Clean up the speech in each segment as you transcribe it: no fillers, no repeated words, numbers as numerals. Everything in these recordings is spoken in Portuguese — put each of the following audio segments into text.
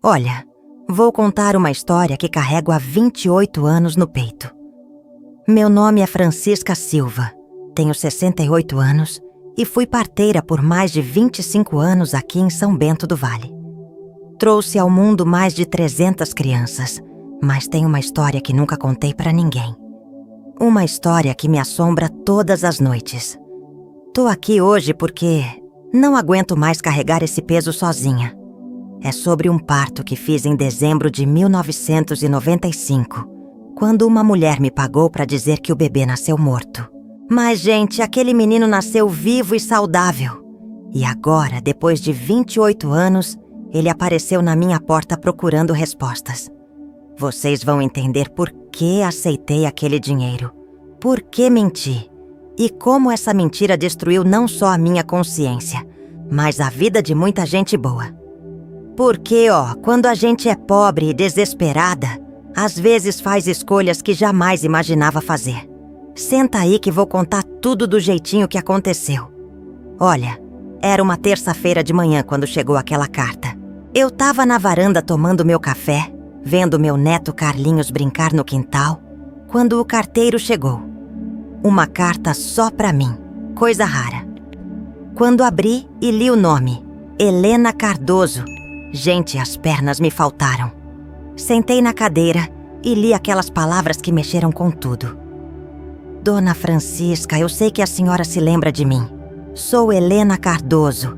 Olha, vou contar uma história que carrego há 28 anos no peito. Meu nome é Francisca Silva, tenho 68 anos e fui parteira por mais de 25 anos aqui em São Bento do Vale. Trouxe ao mundo mais de 300 crianças, mas tenho uma história que nunca contei pra ninguém. Uma história que me assombra todas as noites. Tô aqui hoje porque não aguento mais carregar esse peso sozinha. É sobre um parto que fiz em dezembro de 1995, quando uma mulher me pagou pra dizer que o bebê nasceu morto. Mas, gente, aquele menino nasceu vivo e saudável. E agora, depois de 28 anos, ele apareceu na minha porta procurando respostas. Vocês vão entender por que aceitei aquele dinheiro, por que menti e como essa mentira destruiu não só a minha consciência, mas a vida de muita gente boa. Porque, quando a gente é pobre e desesperada, às vezes faz escolhas que jamais imaginava fazer. Senta aí que vou contar tudo do jeitinho que aconteceu. Olha, era uma terça-feira de manhã quando chegou aquela carta. Eu tava na varanda tomando meu café, vendo meu neto Carlinhos brincar no quintal, quando o carteiro chegou. Uma carta só pra mim, coisa rara. Quando abri e li o nome, Helena Cardoso, gente, as pernas me faltaram. Sentei na cadeira e li aquelas palavras que mexeram com tudo. Dona Francisca, eu sei que a senhora se lembra de mim. Sou Helena Cardoso.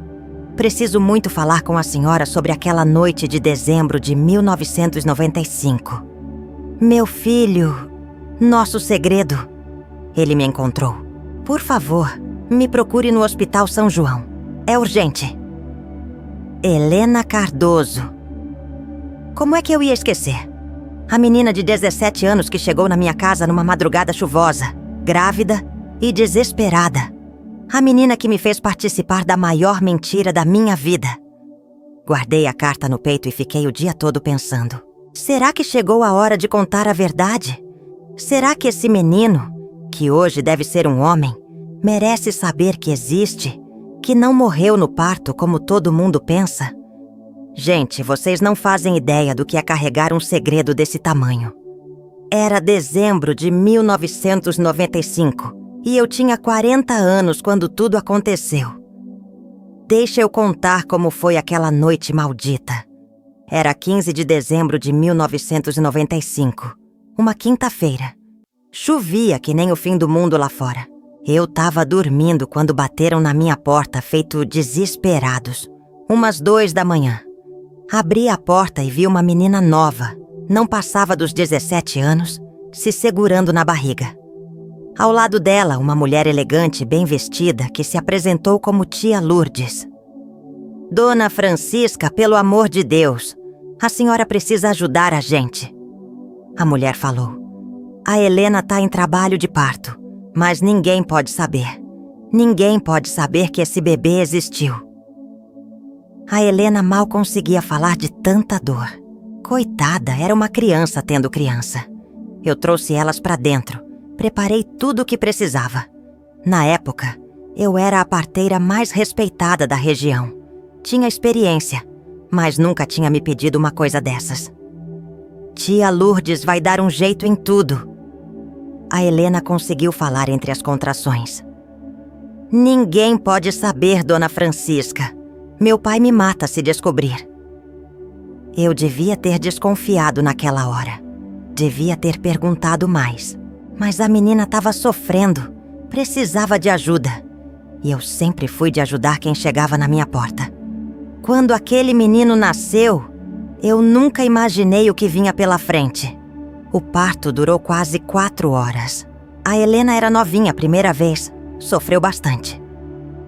Preciso muito falar com a senhora sobre aquela noite de dezembro de 1995. Meu filho, nosso segredo. Ele me encontrou. Por favor, me procure no Hospital São João. É urgente. Helena Cardoso. Como é que eu ia esquecer? A menina de 17 anos que chegou na minha casa numa madrugada chuvosa, grávida e desesperada. A menina que me fez participar da maior mentira da minha vida. Guardei a carta no peito e fiquei o dia todo pensando. Será que chegou a hora de contar a verdade? Será que esse menino, que hoje deve ser um homem, merece saber que existe, que não morreu no parto como todo mundo pensa? Gente, vocês não fazem ideia do que é carregar um segredo desse tamanho. Era dezembro de 1995 e eu tinha 40 anos quando tudo aconteceu. Deixa eu contar como foi aquela noite maldita. Era 15 de dezembro de 1995, uma quinta-feira. Chovia que nem o fim do mundo lá fora. Eu tava dormindo quando bateram na minha porta, feito desesperados. Umas 2 da manhã. Abri a porta e vi uma menina nova, não passava dos 17 anos, se segurando na barriga. Ao lado dela, uma mulher elegante, bem vestida, que se apresentou como tia Lourdes. Dona Francisca, pelo amor de Deus, a senhora precisa ajudar a gente. A mulher falou. A Helena tá em trabalho de parto, mas ninguém pode saber. Ninguém pode saber que esse bebê existiu. A Helena mal conseguia falar de tanta dor. Coitada, era uma criança tendo criança. Eu trouxe elas pra dentro, preparei tudo o que precisava. Na época, eu era a parteira mais respeitada da região. Tinha experiência, mas nunca tinha me pedido uma coisa dessas. Tia Lourdes vai dar um jeito em tudo. A Helena conseguiu falar entre as contrações. Ninguém pode saber, Dona Francisca. Meu pai me mata se descobrir. Eu devia ter desconfiado naquela hora. Devia ter perguntado mais. Mas a menina estava sofrendo. Precisava de ajuda. E eu sempre fui de ajudar quem chegava na minha porta. Quando aquele menino nasceu, eu nunca imaginei o que vinha pela frente. O parto durou quase 4 horas. A Helena era novinha a primeira vez. Sofreu bastante.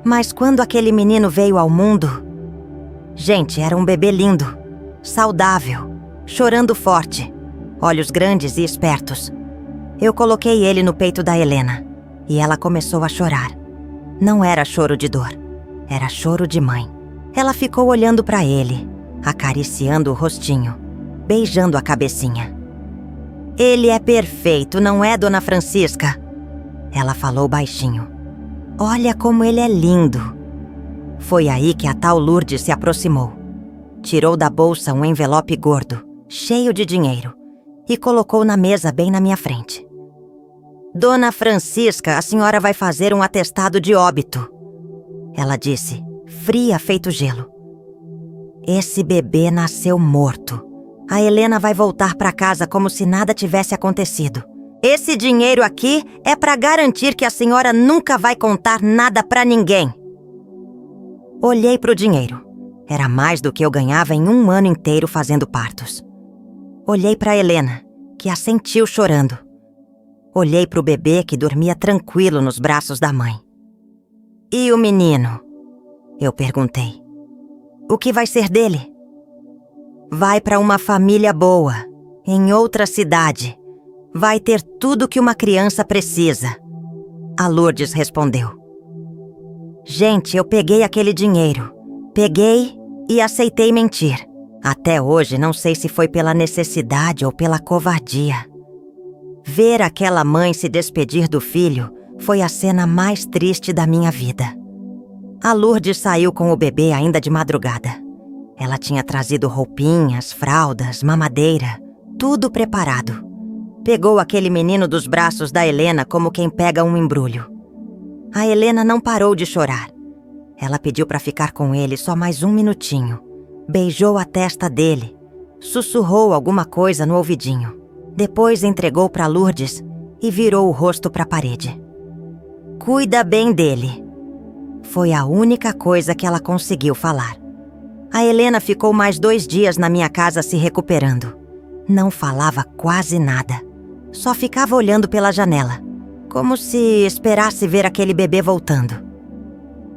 Mas quando aquele menino veio ao mundo... Gente, era um bebê lindo, saudável, chorando forte, olhos grandes e espertos. Eu coloquei ele no peito da Helena e ela começou a chorar. Não era choro de dor, era choro de mãe. Ela ficou olhando para ele, acariciando o rostinho, beijando a cabecinha. Ele é perfeito, não é, Dona Francisca? Ela falou baixinho. Olha como ele é lindo. Foi aí que a tal Lourdes se aproximou. tirou da bolsa um envelope gordo, cheio de dinheiro, e colocou na mesa bem na minha frente. Dona Francisca, a senhora vai fazer um atestado de óbito. Ela disse, fria feito gelo. Esse bebê nasceu morto. A Helena vai voltar para casa como se nada tivesse acontecido. Esse dinheiro aqui é para garantir que a senhora nunca vai contar nada para ninguém. Olhei para o dinheiro. Era mais do que eu ganhava em um ano inteiro fazendo partos. Olhei para Helena, que assentiu chorando. Olhei para o bebê que dormia tranquilo nos braços da mãe. E o menino? Eu perguntei. O que vai ser dele? Vai para uma família boa, em outra cidade. Vai ter tudo que uma criança precisa. A Lourdes respondeu. Gente, eu peguei aquele dinheiro. Peguei e aceitei mentir. Até hoje não sei se foi pela necessidade ou pela covardia. Ver aquela mãe se despedir do filho foi a cena mais triste da minha vida. A Lourdes saiu com o bebê ainda de madrugada. Ela tinha trazido roupinhas, fraldas, mamadeira, tudo preparado. Pegou aquele menino dos braços da Helena como quem pega um embrulho. A Helena não parou de chorar. Ela pediu para ficar com ele só mais um minutinho. Beijou a testa dele, sussurrou alguma coisa no ouvidinho. Depois entregou para Lourdes e virou o rosto para a parede. Cuida bem dele. Foi a única coisa que ela conseguiu falar. A Helena ficou mais 2 dias na minha casa se recuperando. Não falava quase nada. Só ficava olhando pela janela, como se esperasse ver aquele bebê voltando.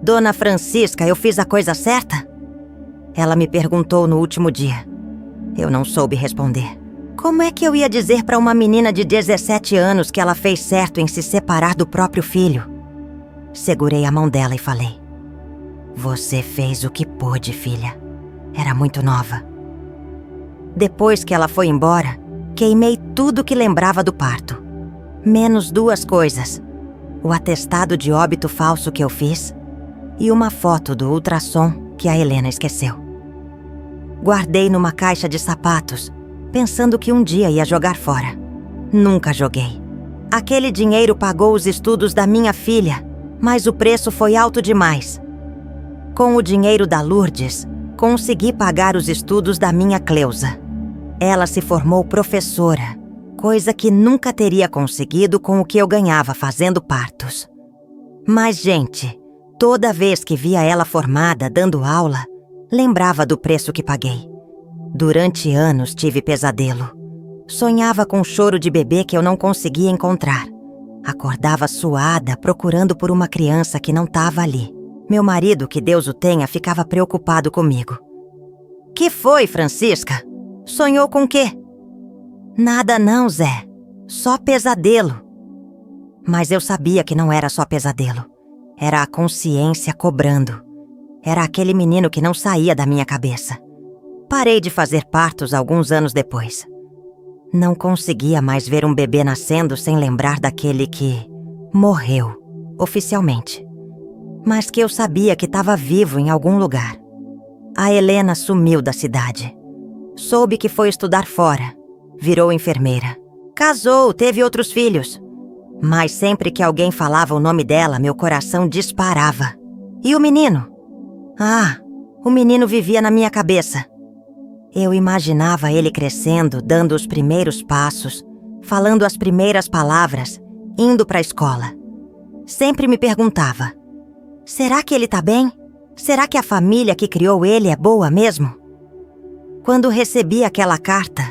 Dona Francisca, eu fiz a coisa certa? Ela me perguntou no último dia. Eu não soube responder. Como é que eu ia dizer para uma menina de 17 anos que ela fez certo em se separar do próprio filho? Segurei a mão dela e falei. Você fez o que pôde, filha. Era muito nova. Depois que ela foi embora, queimei tudo que lembrava do parto. Menos 2 coisas. O atestado de óbito falso que eu fiz e uma foto do ultrassom que a Helena esqueceu. Guardei numa caixa de sapatos, pensando que um dia ia jogar fora. Nunca joguei. Aquele dinheiro pagou os estudos da minha filha, mas o preço foi alto demais. Com o dinheiro da Lourdes, consegui pagar os estudos da minha Cleusa. Ela se formou professora, coisa que nunca teria conseguido com o que eu ganhava fazendo partos. Mas, gente, toda vez que via ela formada dando aula, lembrava do preço que paguei. Durante anos tive pesadelo. Sonhava com choro de bebê que eu não conseguia encontrar. Acordava suada procurando por uma criança que não estava ali. Meu marido, que Deus o tenha, ficava preocupado comigo. Que foi, Francisca? Sonhou com quê? Nada não, Zé. Só pesadelo. Mas eu sabia que não era só pesadelo. Era a consciência cobrando. Era aquele menino que não saía da minha cabeça. Parei de fazer partos alguns anos depois. Não conseguia mais ver um bebê nascendo sem lembrar daquele que morreu, oficialmente. Mas que eu sabia que estava vivo em algum lugar. A Helena sumiu da cidade. Soube que foi estudar fora. Virou enfermeira. Casou, teve outros filhos. Mas sempre que alguém falava o nome dela, meu coração disparava. E o menino? Ah, o menino vivia na minha cabeça. Eu imaginava ele crescendo, dando os primeiros passos, falando as primeiras palavras, indo para a escola. Sempre me perguntava, será que ele tá bem? Será que a família que criou ele é boa mesmo? Quando recebi aquela carta,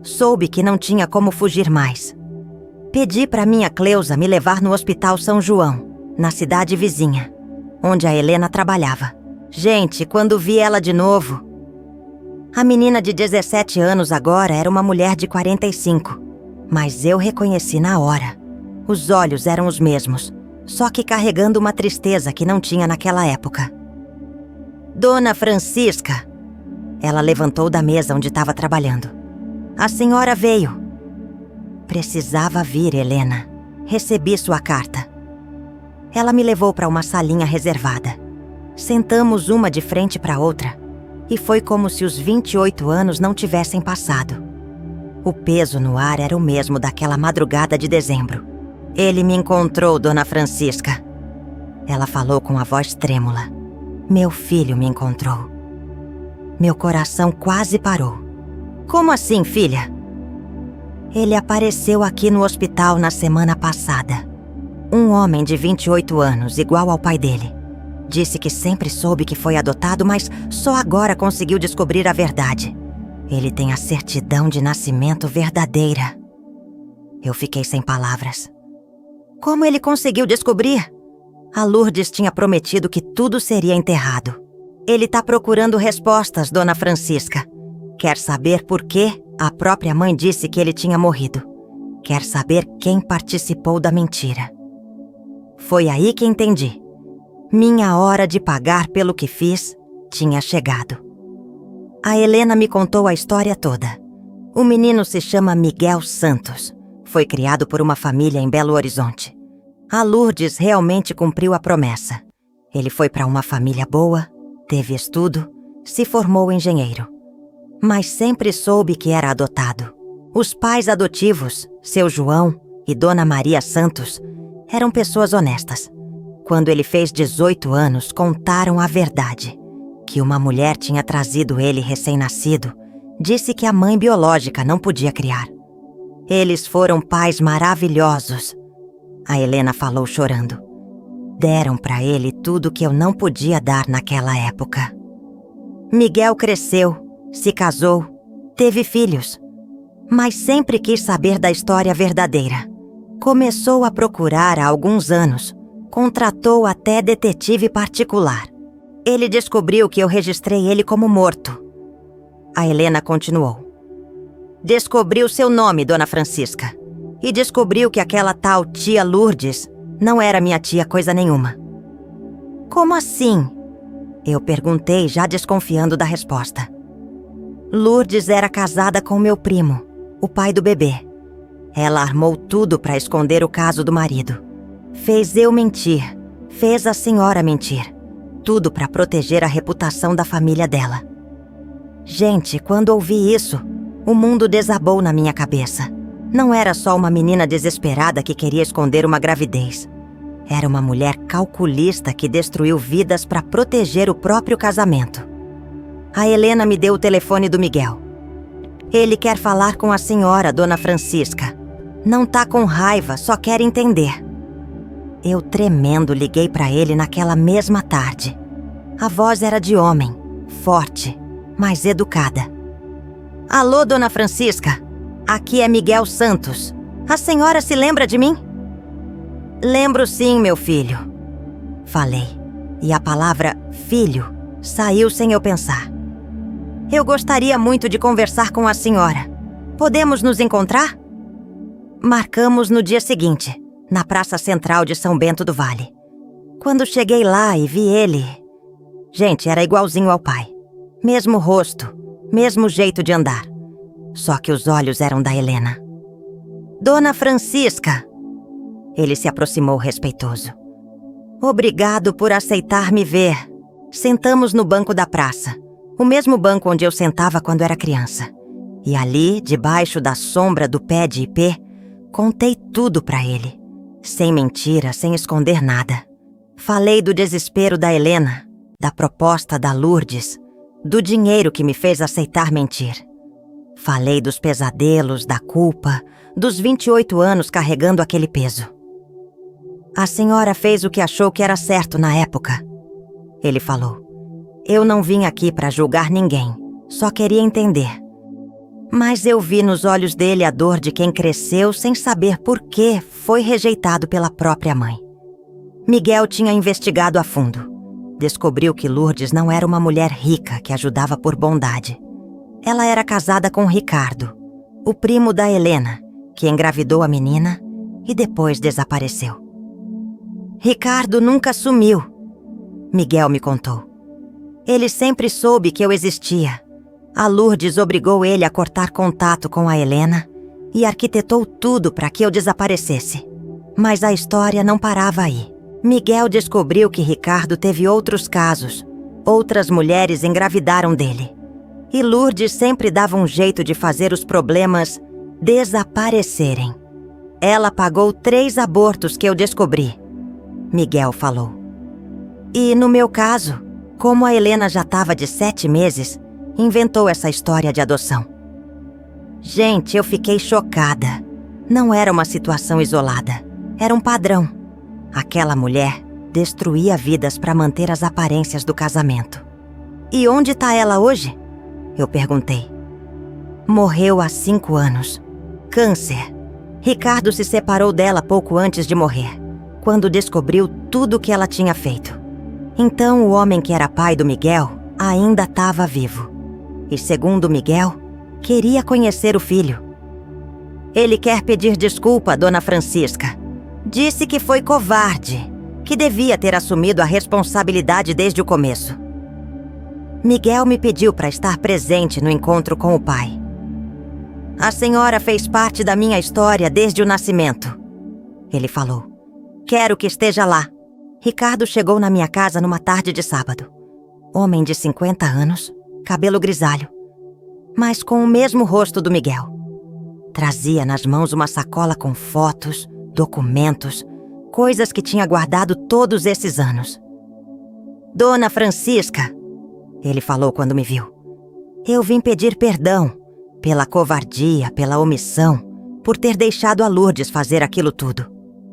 soube que não tinha como fugir mais. Pedi para minha Cleusa me levar no Hospital São João, na cidade vizinha, onde a Helena trabalhava. Gente, quando vi ela de novo... A menina de 17 anos agora era uma mulher de 45, mas eu reconheci na hora. Os olhos eram os mesmos, só que carregando uma tristeza que não tinha naquela época. Dona Francisca! Ela levantou da mesa onde estava trabalhando. A senhora veio. Precisava vir, Helena. Recebi sua carta. Ela me levou para uma salinha reservada. Sentamos uma de frente para outra. e foi como se os 28 anos não tivessem passado. O peso no ar era o mesmo daquela madrugada de dezembro. Ele me encontrou, Dona Francisca. Ela falou com a voz trêmula. Meu filho me encontrou. Meu coração quase parou. Como assim, filha? Ele apareceu aqui no hospital na semana passada. Um homem de 28 anos, igual ao pai dele. Disse que sempre soube que foi adotado, mas só agora conseguiu descobrir a verdade. Ele tem a certidão de nascimento verdadeira. Eu fiquei sem palavras. Como ele conseguiu descobrir? A Lourdes tinha prometido que tudo seria enterrado. Ele tá procurando respostas, Dona Francisca. Quer saber por que a própria mãe disse que ele tinha morrido. Quer saber quem participou da mentira. Foi aí que entendi. Minha hora de pagar pelo que fiz tinha chegado. A Helena me contou a história toda. O menino se chama Miguel Santos. Foi criado por uma família em Belo Horizonte. A Lourdes realmente cumpriu a promessa. Ele foi para uma família boa, teve estudo, se formou engenheiro. Mas sempre soube que era adotado. Os pais adotivos, seu João e Dona Maria Santos, eram pessoas honestas. Quando ele fez 18 anos, contaram a verdade. Que uma mulher tinha trazido ele recém-nascido, disse que a mãe biológica não podia criar. Eles foram pais maravilhosos. A Helena falou chorando. Deram para ele tudo que eu não podia dar naquela época. Miguel cresceu, se casou, teve filhos, mas sempre quis saber da história verdadeira. Começou a procurar há alguns anos, contratou até detetive particular. Ele descobriu que eu registrei ele como morto. A Helena continuou. Descobriu seu nome, Dona Francisca. E descobriu que aquela tal tia Lourdes não era minha tia coisa nenhuma. Como assim? Eu perguntei, já desconfiando da resposta. Lourdes era casada com meu primo, o pai do bebê. Ela armou tudo para esconder o caso do marido. Fez eu mentir, fez a senhora mentir. Tudo para proteger a reputação da família dela. Gente, quando ouvi isso, o mundo desabou na minha cabeça. Não era só uma menina desesperada que queria esconder uma gravidez. Era uma mulher calculista que destruiu vidas para proteger o próprio casamento. A Helena me deu o telefone do Miguel. Ele quer falar com a senhora, Dona Francisca. Não tá com raiva, só quer entender. Eu, tremendo, liguei para ele naquela mesma tarde. A voz era de homem, forte, mas educada. Alô, Dona Francisca? Aqui é Miguel Santos. A senhora se lembra de mim? Lembro sim, meu filho. Falei, e a palavra filho saiu sem eu pensar. Eu gostaria muito de conversar com a senhora. Podemos nos encontrar? Marcamos no dia seguinte, na Praça Central de São Bento do Vale. Quando cheguei lá e vi ele... Gente, era igualzinho ao pai. Mesmo rosto, mesmo jeito de andar. Só que os olhos eram da Helena. Dona Francisca! Ele se aproximou respeitoso. Obrigado por aceitar me ver. Sentamos no banco da praça. O mesmo banco onde eu sentava quando era criança. E ali, debaixo da sombra do pé de ipê, contei tudo para ele. Sem mentira, sem esconder nada. Falei do desespero da Helena, da proposta da Lourdes, do dinheiro que me fez aceitar mentir. Falei dos pesadelos, da culpa, dos 28 anos carregando aquele peso. A senhora fez o que achou que era certo na época. Ele falou. Eu não vim aqui para julgar ninguém, só queria entender. Mas eu vi nos olhos dele a dor de quem cresceu sem saber por que foi rejeitado pela própria mãe. Miguel tinha investigado a fundo. Descobriu que Lourdes não era uma mulher rica que ajudava por bondade. Ela era casada com Ricardo, o primo da Helena, que engravidou a menina e depois desapareceu. Ricardo nunca sumiu, Miguel me contou. Ele sempre soube que eu existia. A Lourdes obrigou ele a cortar contato com a Helena e arquitetou tudo para que eu desaparecesse. Mas a história não parava aí. Miguel descobriu que Ricardo teve outros casos, Outras mulheres engravidaram dele. E Lourdes sempre dava um jeito de fazer os problemas desaparecerem. Ela pagou 3 abortos que eu descobri, Miguel falou. E no meu caso, como a Helena já estava de 7 meses, inventou essa história de adoção. Gente, eu fiquei chocada. Não era uma situação isolada. Era um padrão. Aquela mulher destruía vidas para manter as aparências do casamento. E onde está ela hoje? Eu perguntei. Morreu há 5 anos. Câncer. Ricardo se separou dela pouco antes de morrer, quando descobriu tudo o que ela tinha feito. Então o homem que era pai do Miguel ainda estava vivo. E segundo Miguel, queria conhecer o filho. Ele quer pedir desculpa, Dona Francisca. Disse que foi covarde, que devia ter assumido a responsabilidade desde o começo. Miguel me pediu para estar presente no encontro com o pai. A senhora fez parte da minha história desde o nascimento, ele falou. Quero que esteja lá. Ricardo chegou na minha casa numa tarde de sábado. Homem de 50 anos, cabelo grisalho, mas com o mesmo rosto do Miguel. Trazia nas mãos uma sacola com fotos, documentos, coisas que tinha guardado todos esses anos. Dona Francisca, ele falou quando me viu. Eu vim pedir perdão pela covardia, pela omissão, por ter deixado a Lourdes fazer aquilo tudo.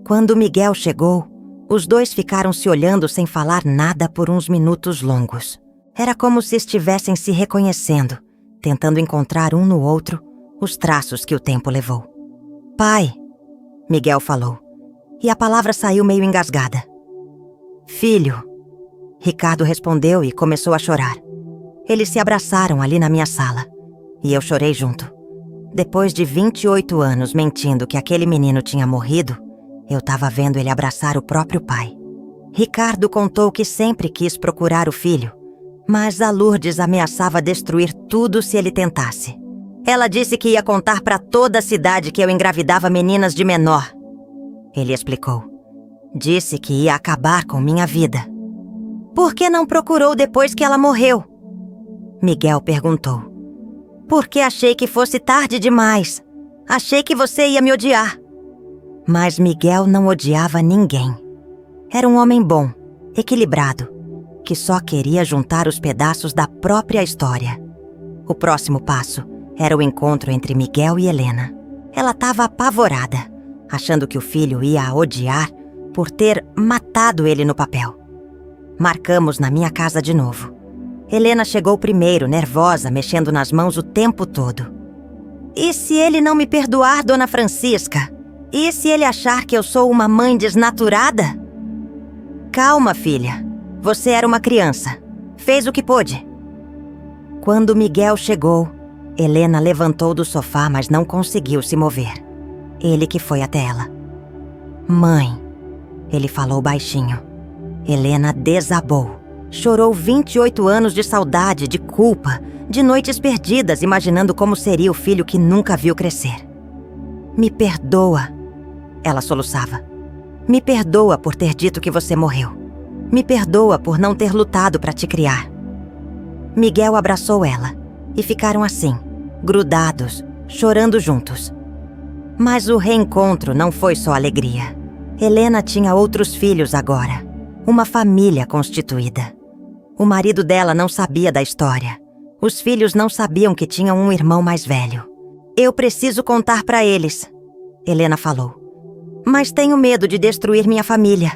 Quando Miguel chegou, os dois ficaram se olhando sem falar nada por uns minutos longos. Era como se estivessem se reconhecendo, tentando encontrar um no outro os traços que o tempo levou. Pai, Miguel falou, e a palavra saiu meio engasgada. Filho, Ricardo respondeu e começou a chorar. Eles se abraçaram ali na minha sala, e eu chorei junto. Depois de 28 anos mentindo que aquele menino tinha morrido, eu estava vendo ele abraçar o próprio pai. Ricardo contou que sempre quis procurar o filho, mas a Lourdes ameaçava destruir tudo se ele tentasse. Ela disse que ia contar para toda a cidade que eu engravidava meninas de menor. Ele explicou. Disse que ia acabar com minha vida. Por que não procurou depois que ela morreu? Miguel perguntou. Porque achei que fosse tarde demais. Achei que você ia me odiar. Mas Miguel não odiava ninguém. Era um homem bom, equilibrado, que só queria juntar os pedaços da própria história. O próximo passo era o encontro entre Miguel e Helena. Ela estava apavorada, achando que o filho ia a odiar por ter matado ele no papel. Marcamos na minha casa de novo. Helena chegou primeiro, nervosa, mexendo nas mãos o tempo todo. E se ele não me perdoar, Dona Francisca? E se ele achar que eu sou uma mãe desnaturada? Calma, filha. Você era uma criança. Fez o que pôde. Quando Miguel chegou, Helena levantou do sofá, mas não conseguiu se mover. Ele que foi até ela. Mãe, ele falou baixinho. Helena desabou. Chorou 28 anos de saudade, de culpa, de noites perdidas imaginando como seria o filho que nunca viu crescer. Me perdoa, ela soluçava. Me perdoa por ter dito que você morreu. Me perdoa por não ter lutado para te criar. Miguel abraçou ela e ficaram assim, grudados, chorando juntos. Mas o reencontro não foi só alegria. Helena tinha outros filhos agora, uma família constituída. O marido dela não sabia da história. Os filhos não sabiam que tinham um irmão mais velho. Eu preciso contar para eles, Helena falou. Mas tenho medo de destruir minha família.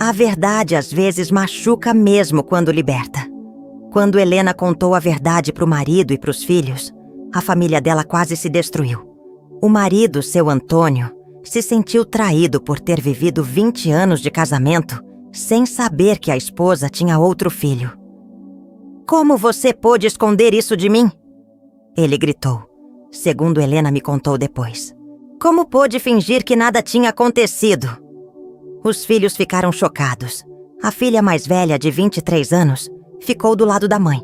A verdade às vezes machuca mesmo quando liberta. Quando Helena contou a verdade para o marido e para os filhos, a família dela quase se destruiu. O marido, seu Antônio, se sentiu traído por ter vivido 20 anos de casamento sem saber que a esposa tinha outro filho. Como você pôde esconder isso de mim? Ele gritou, segundo Helena me contou depois. Como pôde fingir que nada tinha acontecido? Os filhos ficaram chocados. A filha mais velha, de 23 anos, ficou do lado da mãe.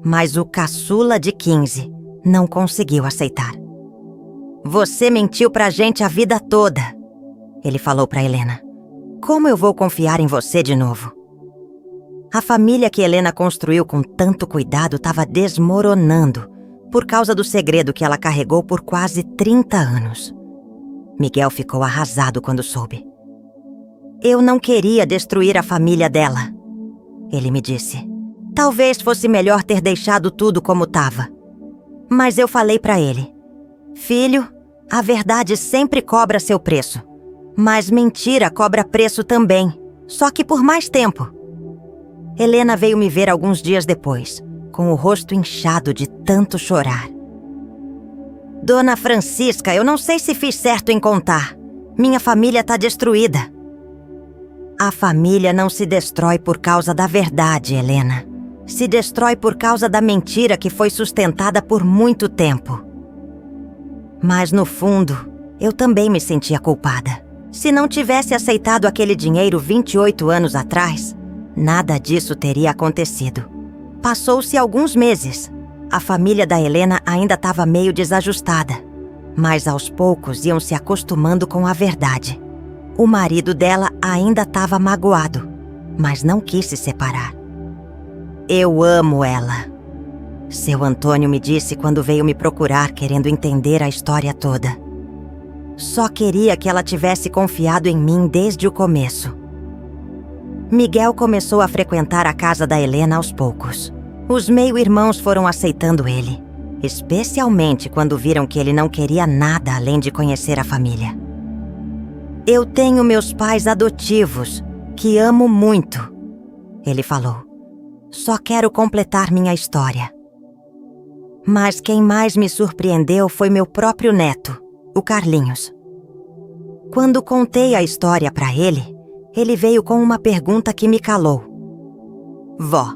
Mas o caçula, de 15, não conseguiu aceitar. Você mentiu pra gente a vida toda, ele falou pra Helena. Como eu vou confiar em você de novo? A família que Helena construiu com tanto cuidado estava desmoronando por causa do segredo que ela carregou por quase 30 anos. Miguel ficou arrasado quando soube. Eu não queria destruir a família dela, ele me disse. Talvez fosse melhor ter deixado tudo como estava. Mas eu falei para ele: filho, a verdade sempre cobra seu preço. Mas mentira cobra preço também, só que por mais tempo. Helena veio me ver alguns dias depois, com o rosto inchado de tanto chorar. Dona Francisca, eu não sei se fiz certo em contar. Minha família está destruída. A família não se destrói por causa da verdade, Helena. Se destrói por causa da mentira que foi sustentada por muito tempo. Mas no fundo, eu também me sentia culpada. Se não tivesse aceitado aquele dinheiro 28 anos atrás, nada disso teria acontecido. Passou-se alguns meses. A família da Helena ainda estava meio desajustada, mas aos poucos iam se acostumando com a verdade. O marido dela ainda estava magoado, mas não quis se separar. Eu amo ela, seu Antônio me disse quando veio me procurar querendo entender a história toda. Só queria que ela tivesse confiado em mim desde o começo. Miguel começou a frequentar a casa da Helena aos poucos. Os meio-irmãos foram aceitando ele, especialmente quando viram que ele não queria nada além de conhecer a família. Eu tenho meus pais adotivos, que amo muito, ele falou. Só quero completar minha história. Mas quem mais me surpreendeu foi meu próprio neto, o Carlinhos. Quando contei a história para ele, ele veio com uma pergunta que me calou. Vó,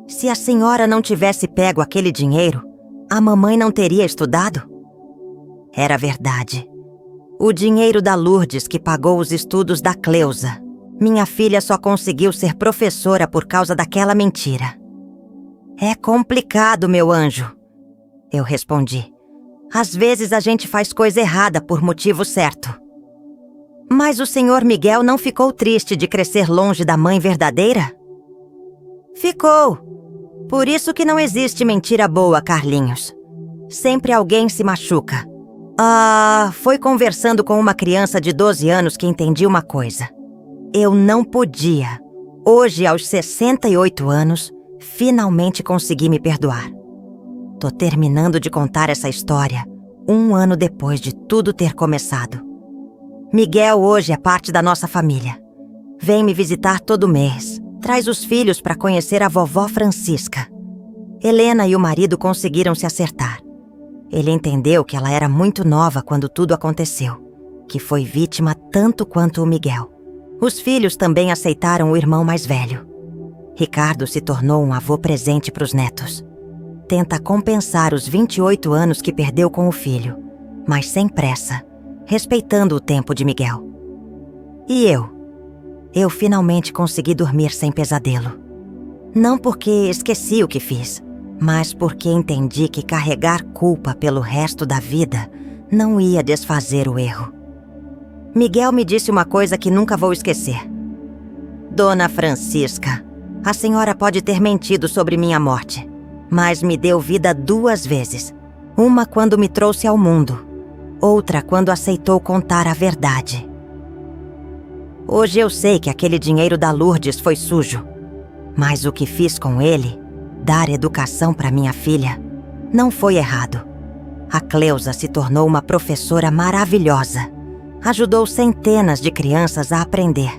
se a senhora não tivesse pego aquele dinheiro, a mamãe não teria estudado? Era verdade. O dinheiro da Lourdes que pagou os estudos da Cleusa. Minha filha só conseguiu ser professora por causa daquela mentira. É complicado, meu anjo, eu respondi. Às vezes a gente faz coisa errada por motivo certo. Mas o senhor Miguel não ficou triste de crescer longe da mãe verdadeira? Ficou. Por isso que não existe mentira boa, Carlinhos. Sempre alguém se machuca. Foi conversando com uma criança de 12 anos que entendi uma coisa. Eu não podia. Hoje, aos 68 anos, finalmente consegui me perdoar. Tô terminando de contar essa história 1 ano depois de tudo ter começado. Miguel hoje é parte da nossa família. Vem me visitar todo mês. Traz os filhos para conhecer a vovó Francisca. Helena e o marido conseguiram se acertar. Ele entendeu que ela era muito nova quando tudo aconteceu, que foi vítima tanto quanto o Miguel. Os filhos também aceitaram o irmão mais velho. Ricardo se tornou um avô presente para os netos. Tenta compensar os 28 anos que perdeu com o filho, mas sem pressa, respeitando o tempo de Miguel. E eu finalmente consegui dormir sem pesadelo. Não porque esqueci o que fiz, mas porque entendi que carregar culpa pelo resto da vida não ia desfazer o erro. Miguel me disse uma coisa que nunca vou esquecer. Dona Francisca, a senhora pode ter mentido sobre minha morte, mas me deu vida 2 vezes. Uma quando me trouxe ao mundo, outra quando aceitou contar a verdade. Hoje eu sei que aquele dinheiro da Lourdes foi sujo, mas o que fiz com ele, dar educação para minha filha, não foi errado. A Cleusa se tornou uma professora maravilhosa. Ajudou centenas de crianças a aprender.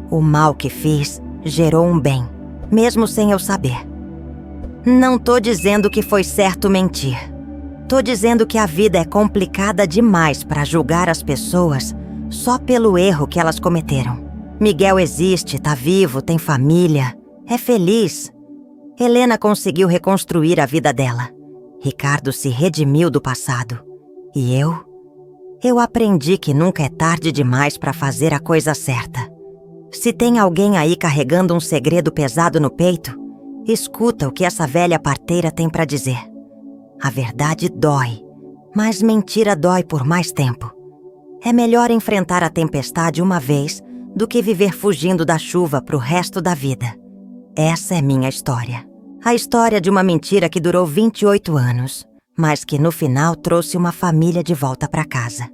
O mal que fiz gerou um bem, mesmo sem eu saber. Não tô dizendo que foi certo mentir. Tô dizendo que a vida é complicada demais para julgar as pessoas só pelo erro que elas cometeram. Miguel existe, tá vivo, tem família, é feliz. Helena conseguiu reconstruir a vida dela. Ricardo se redimiu do passado. E eu aprendi que nunca é tarde demais para fazer a coisa certa. Se tem alguém aí carregando um segredo pesado no peito, escuta o que essa velha parteira tem para dizer. A verdade dói, mas mentira dói por mais tempo. É melhor enfrentar a tempestade uma vez do que viver fugindo da chuva pro resto da vida. Essa é minha história. A história de uma mentira que durou 28 anos, mas que no final trouxe uma família de volta para casa.